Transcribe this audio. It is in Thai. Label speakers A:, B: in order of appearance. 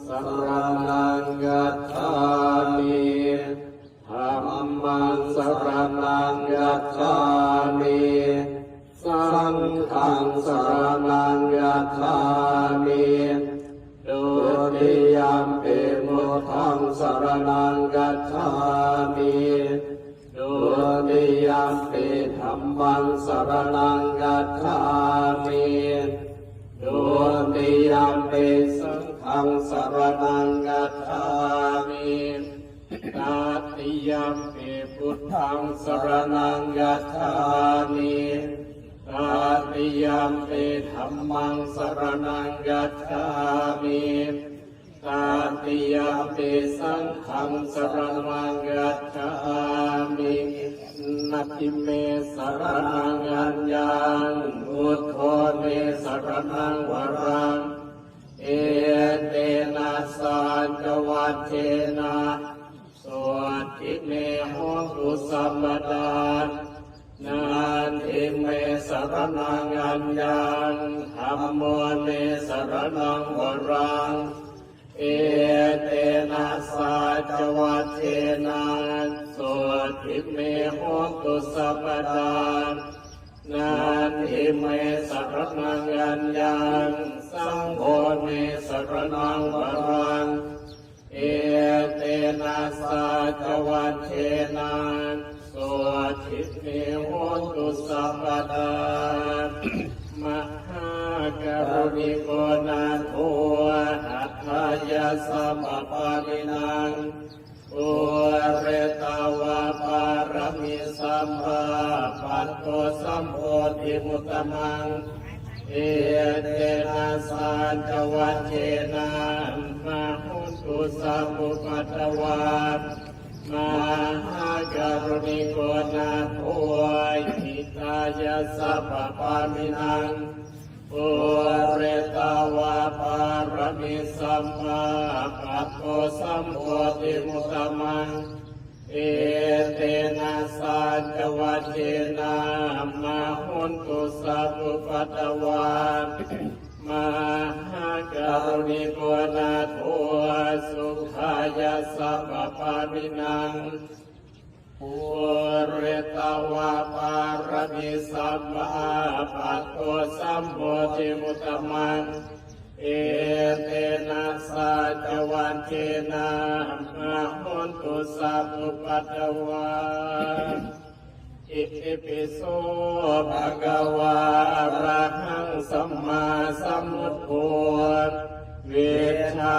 A: สรณังกัจฉามิธัมมังสรณังกัจฉามิสังฆังสรณังกัจฉามิดุติยัมปิพุทธังสรณังกัจฉามิดุติยัมปิธัมมังสรณังกัจฉามิดุติยัมปิสังฆังสรณังกัจฉามิตติยัมปิพุทธังสรณังกัจฉามิตติยัมปิธัมมังสรณังกัจฉามิตติยัมปิสังฆังสรณังกัจฉามินัตถิเมสรณังอัญญังพุทโธเมสรณังวรังเอเตนะสัจจวัตเถนะสวัสดิเมโหตุสัมปทานนันทิเมสรณังอัญญังธัมโมเมสรณังวรังเอเตนะสัจจวัตเถนะสวัสดิเมโหตุสัมปทานนันทิเมสรณังอัญญังสังโฆเมสรณังวรังเอเตนะสัจจวัตเถนะสวัสดิเมโหตุสัมปทานมหากรุณิโกนาโทหัตถยาสัมปปานินังอุเรตาวาปารมิสัมภาปัตโตสัมโพธิมุตตมังเอเตนะสัจจวัตเถนะมาหุตุสัมมุปัตตวามหากรุณิโกนาโทหิตายาสัพพะมินังอุเรตาวาปารมิสัมมาปัตโตสัมโพธิมุตตมังเอเตนะสัจจวัตเถนะมาหุตุสัพพะตวามหากรุณิโกนาโทสุขายาสัพพะมินังอุเรตาวาปารมิสัมมาปัตโตสัมโพธิมุตตมังเอเตนะสัจจวัตเถนะมาหุตุสัพพะตวาอิติปิโสภะคะวะอะระหังสัมมาสัมพุทโธเวชชา